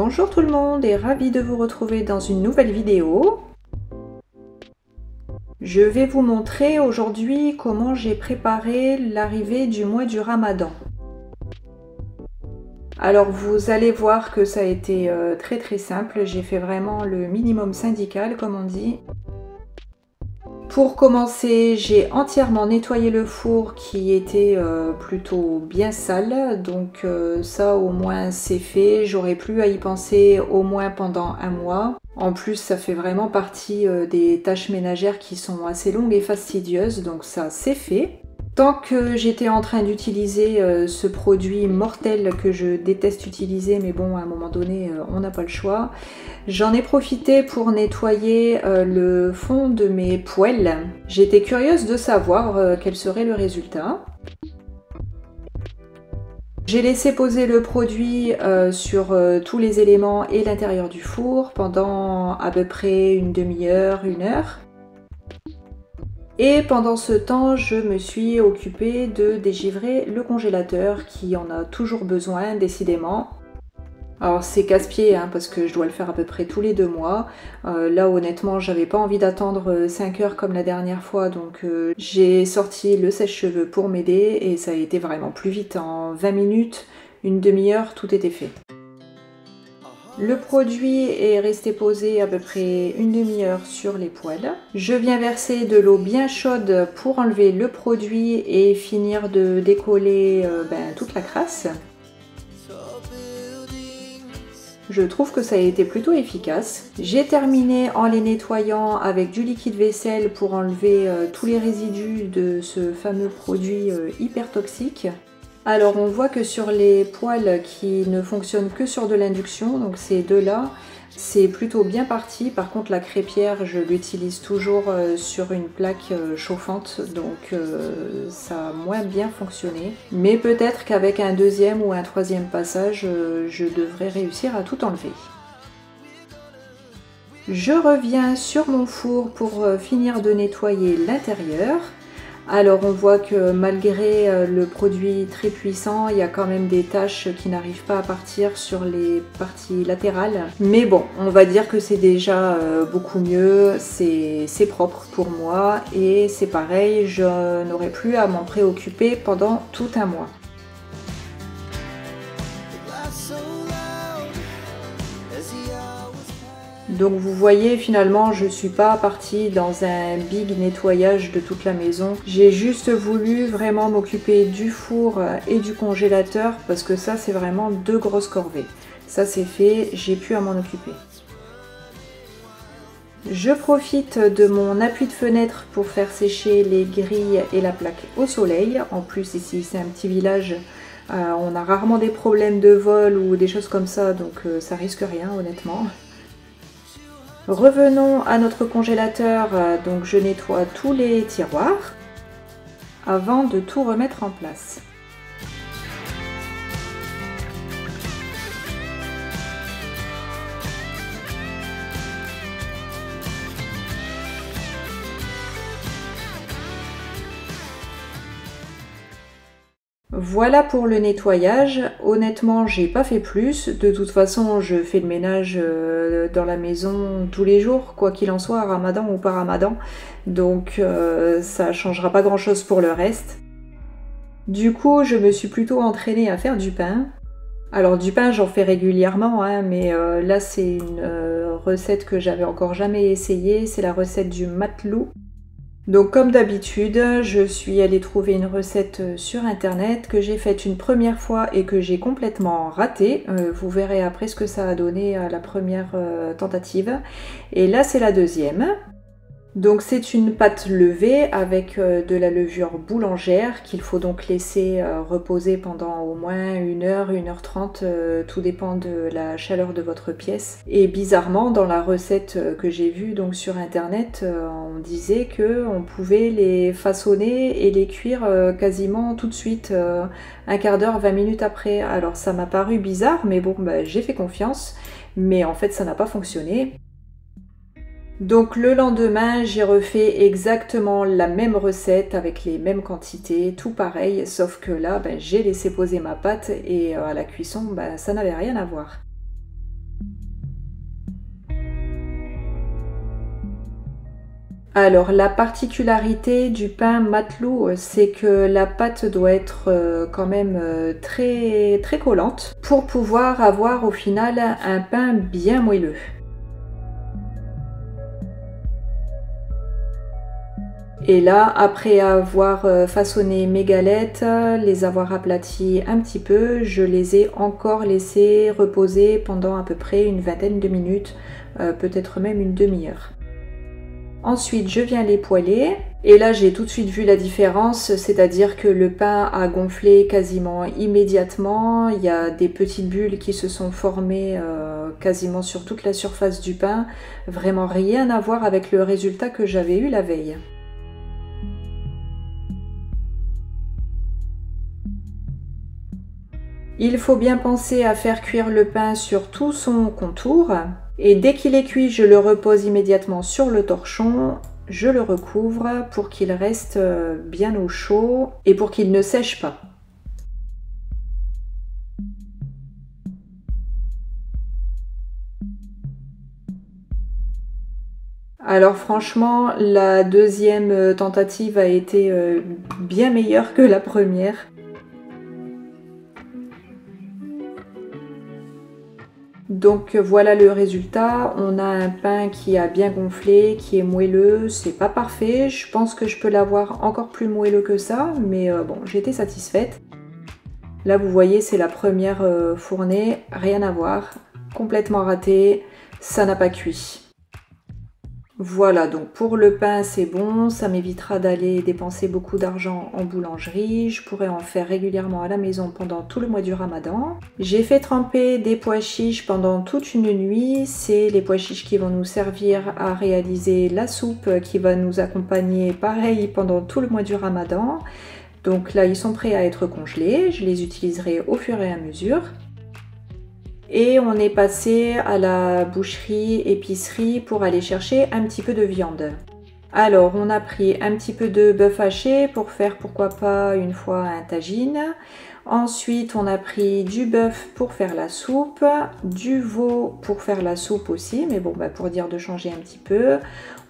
Bonjour tout le monde et ravi de vous retrouver dans une nouvelle vidéo. Je vais vous montrer aujourd'hui comment j'ai préparé l'arrivée du mois du Ramadan. Alors vous allez voir que ça a été très simple, j'ai fait vraiment le minimum syndical comme on dit. Pour commencer, j'ai entièrement nettoyé le four qui était plutôt bien sale, donc ça au moins c'est fait, j'aurais plus à y penser au moins pendant un mois. En plus ça fait vraiment partie des tâches ménagères qui sont assez longues et fastidieuses, donc ça c'est fait. Tant que j'étais en train d'utiliser ce produit mortel que je déteste utiliser, mais bon, à un moment donné, on n'a pas le choix, j'en ai profité pour nettoyer le fond de mes poêles. J'étais curieuse de savoir quel serait le résultat. J'ai laissé poser le produit sur tous les éléments et l'intérieur du four pendant à peu près une demi-heure, une heure. Et pendant ce temps, je me suis occupée de dégivrer le congélateur qui en a toujours besoin, décidément. Alors c'est casse-pied hein, parce que je dois le faire à peu près tous les 2 mois. Là honnêtement, j'avais pas envie d'attendre 5 heures comme la dernière fois, donc j'ai sorti le sèche-cheveux pour m'aider et ça a été vraiment plus vite. En 20 minutes, une demi-heure, tout était fait. Le produit est resté posé à peu près une demi-heure sur les poêles. Je viens verser de l'eau bien chaude pour enlever le produit et finir de décoller toute la crasse. Je trouve que ça a été plutôt efficace. J'ai terminé en les nettoyant avec du liquide vaisselle pour enlever tous les résidus de ce fameux produit hyper toxique. Alors on voit que sur les poêles qui ne fonctionnent que sur de l'induction, donc ces deux-là, c'est plutôt bien parti. Par contre la crêpière, je l'utilise toujours sur une plaque chauffante, donc ça a moins bien fonctionné. Mais peut-être qu'avec un deuxième ou un troisième passage, je devrais réussir à tout enlever. Je reviens sur mon four pour finir de nettoyer l'intérieur. Alors on voit que malgré le produit très puissant, il y a quand même des taches qui n'arrivent pas à partir sur les parties latérales. Mais bon, on va dire que c'est déjà beaucoup mieux, c'est propre pour moi et c'est pareil, je n'aurai plus à m'en préoccuper pendant tout un mois. Donc vous voyez, finalement je suis pas partie dans un big nettoyage de toute la maison. J'ai juste voulu vraiment m'occuper du four et du congélateur parce que ça c'est vraiment deux grosses corvées. Ça c'est fait, j'ai plus à m'en occuper. Je profite de mon appui de fenêtre pour faire sécher les grilles et la plaque au soleil. En plus ici c'est un petit village, on a rarement des problèmes de vol ou des choses comme ça, donc ça risque rien honnêtement. Revenons à notre congélateur, donc je nettoie tous les tiroirs avant de tout remettre en place. Voilà pour le nettoyage. Honnêtement, j'ai pas fait plus. De toute façon, je fais le ménage dans la maison tous les jours, quoi qu'il en soit, Ramadan ou pas Ramadan. Donc ça changera pas grand chose pour le reste. Du coup, je me suis plutôt entraînée à faire du pain. Alors du pain, j'en fais régulièrement, hein, mais là c'est une recette que j'avais encore jamais essayée. C'est la recette du matelou. Donc comme d'habitude, je suis allée trouver une recette sur internet que j'ai faite une première fois et que j'ai complètement ratée. Vous verrez après ce que ça a donné à la première tentative. Et là c'est la deuxième. Donc c'est une pâte levée avec de la levure boulangère qu'il faut donc laisser reposer pendant au moins 1 heure, 1h30, tout dépend de la chaleur de votre pièce. Et bizarrement dans la recette que j'ai vue donc sur internet, on disait que on pouvait les façonner et les cuire quasiment tout de suite, un quart d'heure, 20 minutes après. Alors ça m'a paru bizarre, mais bon j'ai fait confiance, mais en fait ça n'a pas fonctionné. Donc le lendemain, j'ai refait exactement la même recette avec les mêmes quantités, tout pareil, sauf que là, j'ai laissé poser ma pâte et à la cuisson, ça n'avait rien à voir. Alors la particularité du pain matelot, c'est que la pâte doit être quand même très, très collante pour pouvoir avoir au final un pain bien moelleux. Et là, après avoir façonné mes galettes, les avoir aplaties un petit peu, je les ai encore laissées reposer pendant à peu près une vingtaine de minutes, peut-être même une demi-heure. Ensuite, je viens les poêler et là, j'ai tout de suite vu la différence, c'est-à-dire que le pain a gonflé quasiment immédiatement. Il y a des petites bulles qui se sont formées quasiment sur toute la surface du pain. Vraiment rien à voir avec le résultat que j'avais eu la veille. Il faut bien penser à faire cuire le pain sur tout son contour. Et dès qu'il est cuit, je le repose immédiatement sur le torchon, je le recouvre pour qu'il reste bien au chaud et pour qu'il ne sèche pas. Alors franchement, la deuxième tentative a été bien meilleure que la première. Donc voilà le résultat, on a un pain qui a bien gonflé, qui est moelleux, c'est pas parfait, je pense que je peux l'avoir encore plus moelleux que ça, mais bon, j'étais satisfaite. Là vous voyez, c'est la première fournée, rien à voir, complètement raté, ça n'a pas cuit. Voilà, donc pour le pain c'est bon, ça m'évitera d'aller dépenser beaucoup d'argent en boulangerie, je pourrais en faire régulièrement à la maison pendant tout le mois du Ramadan. J'ai fait tremper des pois chiches pendant toute une nuit, c'est les pois chiches qui vont nous servir à réaliser la soupe qui va nous accompagner pareil pendant tout le mois du Ramadan. Donc là ils sont prêts à être congelés, je les utiliserai au fur et à mesure. Et on est passé à la boucherie épicerie pour aller chercher un petit peu de viande. Alors on a pris un petit peu de bœuf haché pour faire pourquoi pas une fois un tagine. Ensuite on a pris du bœuf pour faire la soupe, du veau pour faire la soupe aussi, mais bon bah pour dire de changer un petit peu.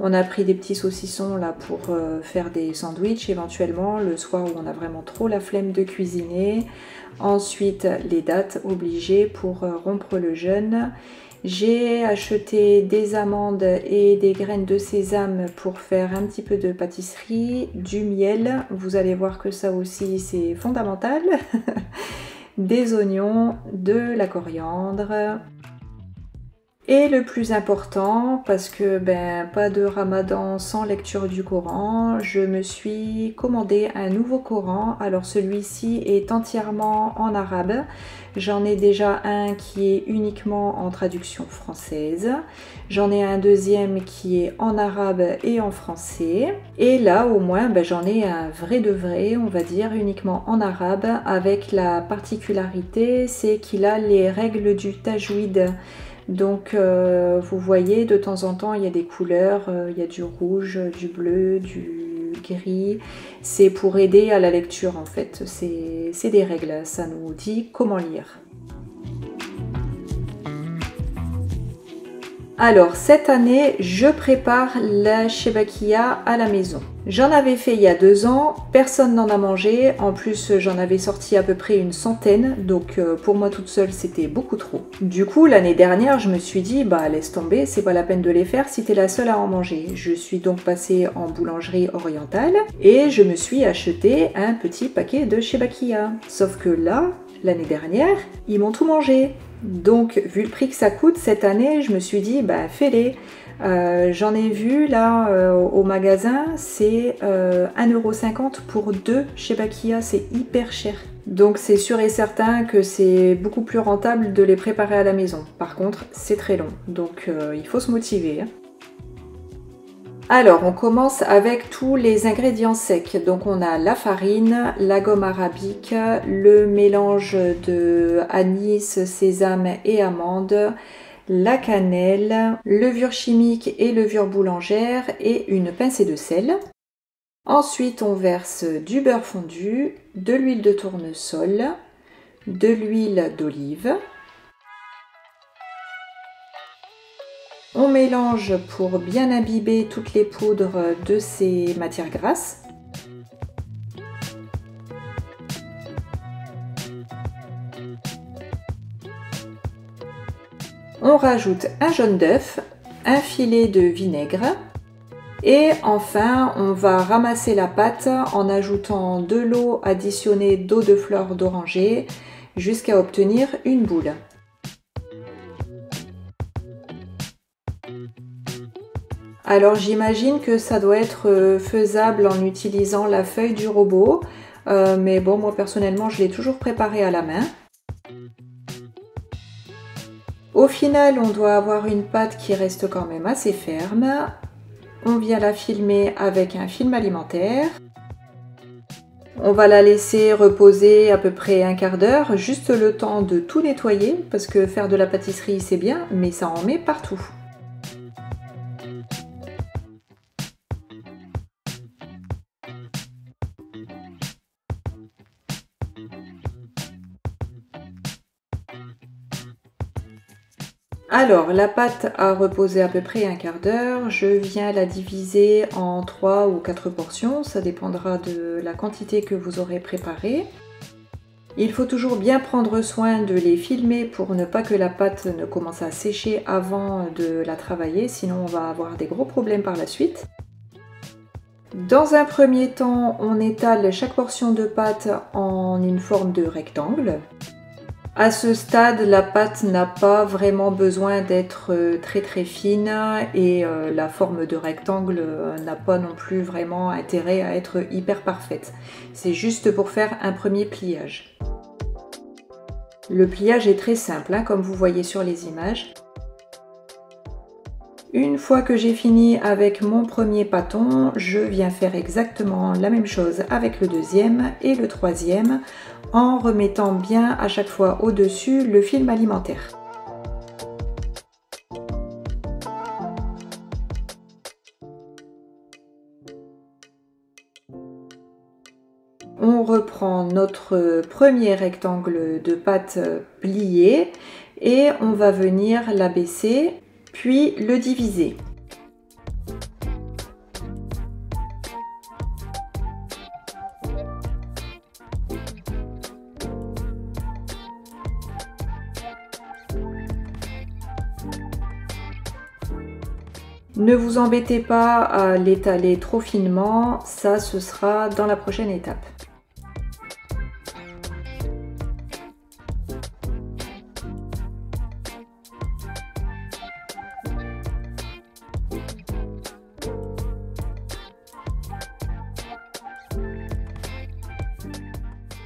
On a pris des petits saucissons là pour faire des sandwichs éventuellement le soir où on a vraiment trop la flemme de cuisiner. Ensuite les dattes obligées pour rompre le jeûne. J'ai acheté des amandes et des graines de sésame pour faire un petit peu de pâtisserie, du miel, vous allez voir que ça aussi c'est fondamental, des oignons, de la coriandre. Et le plus important, parce que pas de Ramadan sans lecture du Coran, je me suis commandé un nouveau Coran. Alors celui-ci est entièrement en arabe. J'en ai déjà un qui est uniquement en traduction française. J'en ai un deuxième qui est en arabe et en français. Et là au moins j'en ai un vrai de vrai, on va dire, uniquement en arabe, avec la particularité, c'est qu'il a les règles du tajwid. Donc vous voyez, de temps en temps il y a des couleurs, il y a du rouge, du bleu, du gris. C'est pour aider à la lecture en fait, c'est des règles, ça nous dit comment lire. Alors cette année, je prépare la shebakia à la maison. J'en avais fait il y a 2 ans, personne n'en a mangé, en plus j'en avais sorti à peu près une centaine, donc pour moi toute seule c'était beaucoup trop. Du coup l'année dernière je me suis dit laisse tomber, c'est pas la peine de les faire si t'es la seule à en manger. Je suis donc passée en boulangerie orientale et je me suis acheté un petit paquet de shebakia. Sauf que là, l'année dernière, ils m'ont tout mangé. Donc vu le prix que ça coûte cette année, je me suis dit fais-les. J'en ai vu là au magasin, c'est 1,50 € pour 2 shebakia, c'est hyper cher. Donc c'est sûr et certain que c'est beaucoup plus rentable de les préparer à la maison. Par contre, c'est très long, donc il faut se motiver. Alors, on commence avec tous les ingrédients secs. Donc, on a la farine, la gomme arabique, le mélange de anis, sésame et amandes, la cannelle, levure chimique et levure boulangère et une pincée de sel. Ensuite, on verse du beurre fondu, de l'huile de tournesol, de l'huile d'olive. On mélange pour bien imbiber toutes les poudres de ces matières grasses. On rajoute un jaune d'œuf, un filet de vinaigre et enfin on va ramasser la pâte en ajoutant de l'eau additionnée d'eau de fleur d'oranger jusqu'à obtenir une boule. Alors j'imagine que ça doit être faisable en utilisant la feuille du robot, mais bon, moi personnellement je l'ai toujours préparé à la main. Au final, on doit avoir une pâte qui reste quand même assez ferme. On vient la filmer avec un film alimentaire. On va la laisser reposer à peu près un quart d'heure, juste le temps de tout nettoyer, parce que faire de la pâtisserie c'est bien, mais ça en met partout. Alors, la pâte a reposé à peu près un quart d'heure. Je viens la diviser en 3 ou 4 portions. Ça dépendra de la quantité que vous aurez préparée. Il faut toujours bien prendre soin de les filmer pour ne pas que la pâte ne commence à sécher avant de la travailler. Sinon, on va avoir des gros problèmes par la suite. Dans un premier temps, on étale chaque portion de pâte en une forme de rectangle. À ce stade, la pâte n'a pas vraiment besoin d'être très fine et la forme de rectangle n'a pas non plus vraiment intérêt à être hyper parfaite. C'est juste pour faire un premier pliage. Le pliage est très simple, hein, comme vous voyez sur les images. Une fois que j'ai fini avec mon premier pâton, je viens faire exactement la même chose avec le deuxième et le troisième en remettant bien à chaque fois au-dessus le film alimentaire. On reprend notre premier rectangle de pâte plié et on va venir l'abaisser puis le diviser. Ne vous embêtez pas à l'étaler trop finement, ça ce sera dans la prochaine étape.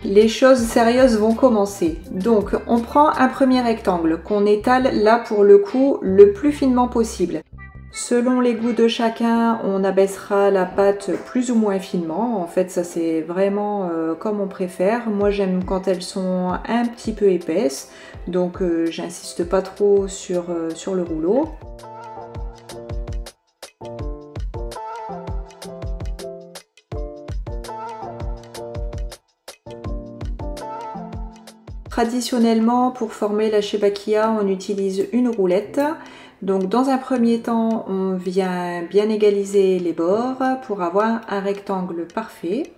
Les choses sérieuses vont commencer. Donc on prend un premier rectangle qu'on étale là pour le coup le plus finement possible. Selon les goûts de chacun, on abaissera la pâte plus ou moins finement. En fait, ça c'est vraiment comme on préfère. Moi j'aime quand elles sont un petit peu épaisses, donc j'insiste pas trop sur le rouleau. Traditionnellement, pour former la shebakia, on utilise une roulette. Donc dans un premier temps, on vient bien égaliser les bords pour avoir un rectangle parfait.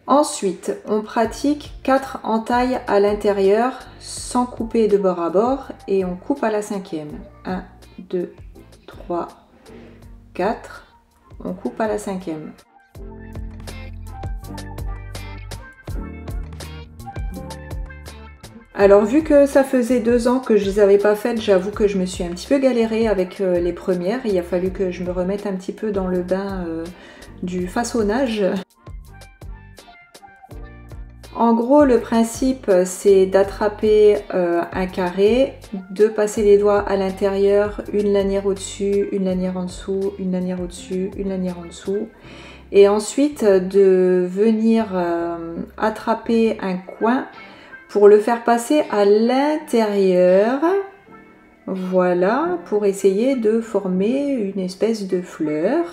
Ensuite, on pratique 4 entailles à l'intérieur sans couper de bord à bord et on coupe à la cinquième. 1, 2, 3, 4. On coupe à la cinquième. Alors vu que ça faisait 2 ans que je les avais pas faites, j'avoue que je me suis un petit peu galérée avec les premières. Il a fallu que je me remette un petit peu dans le bain du façonnage. En gros, le principe c'est d'attraper un carré, de passer les doigts à l'intérieur, une lanière au-dessus, une lanière en dessous, une lanière au-dessus, une lanière en dessous. Et ensuite de venir attraper un coin pour le faire passer à l'intérieur, voilà, pour essayer de former une espèce de fleur.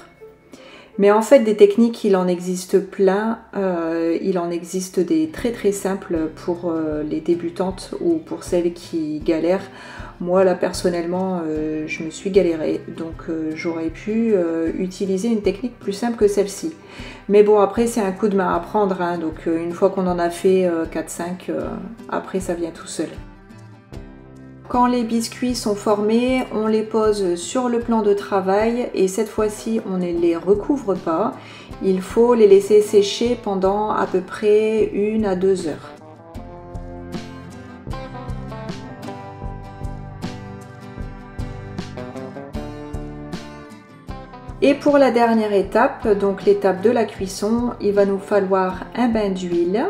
Mais en fait, des techniques, il en existe plein. Il en existe des très très simples pour les débutantes ou pour celles qui galèrent. Moi, là, personnellement, je me suis galérée. Donc, j'aurais pu utiliser une technique plus simple que celle-ci. Mais bon, après, c'est un coup de main à prendre. Hein, donc, une fois qu'on en a fait 4-5, après, ça vient tout seul. Quand les biscuits sont formés, on les pose sur le plan de travail et cette fois-ci, on ne les recouvre pas. Il faut les laisser sécher pendant à peu près 1 à 2 heures. Et pour la dernière étape, donc l'étape de la cuisson, il va nous falloir un bain d'huile,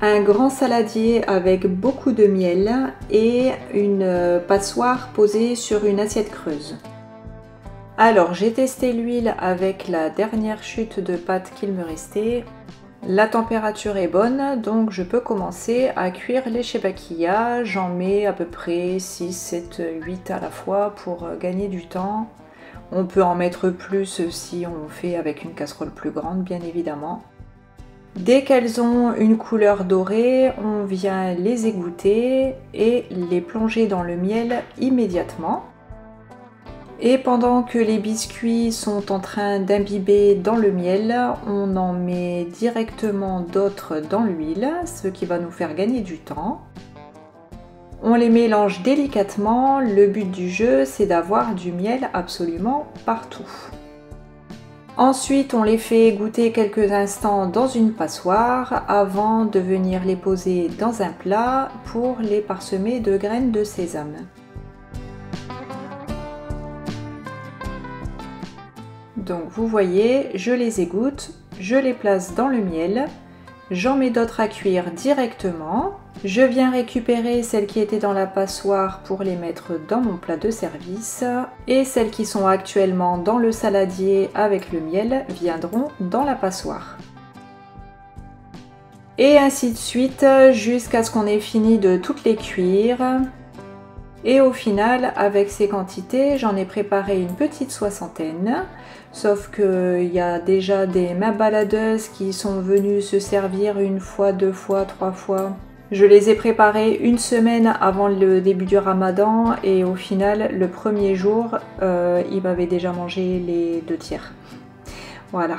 un grand saladier avec beaucoup de miel et une passoire posée sur une assiette creuse. Alors j'ai testé l'huile avec la dernière chute de pâte qu'il me restait. La température est bonne, donc je peux commencer à cuire les shebakiya. J'en mets à peu près 6, 7, 8 à la fois pour gagner du temps. On peut en mettre plus si on fait avec une casserole plus grande, bien évidemment. Dès qu'elles ont une couleur dorée, on vient les égoutter et les plonger dans le miel immédiatement. Et pendant que les biscuits sont en train d'imbiber dans le miel, on en met directement d'autres dans l'huile, ce qui va nous faire gagner du temps. On les mélange délicatement, le but du jeu c'est d'avoir du miel absolument partout. Ensuite, on les fait égoutter quelques instants dans une passoire avant de venir les poser dans un plat pour les parsemer de graines de sésame. Donc vous voyez, je les égoutte, je les place dans le miel, j'en mets d'autres à cuire directement. Je viens récupérer celles qui étaient dans la passoire pour les mettre dans mon plat de service et celles qui sont actuellement dans le saladier avec le miel viendront dans la passoire. Et ainsi de suite jusqu'à ce qu'on ait fini de toutes les cuire. Et au final, avec ces quantités, j'en ai préparé une petite soixantaine. Sauf qu'il y a déjà des mains baladeuses qui sont venues se servir une fois, 2 fois, 3 fois. Je les ai préparées une semaine avant le début du ramadan et au final, le premier jour, ils m'avaient déjà mangé les 2 tiers. Voilà.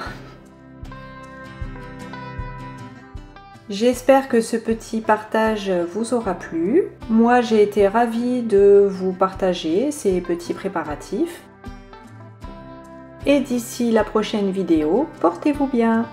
J'espère que ce petit partage vous aura plu. Moi, j'ai été ravie de vous partager ces petits préparatifs. Et d'ici la prochaine vidéo, portez-vous bien!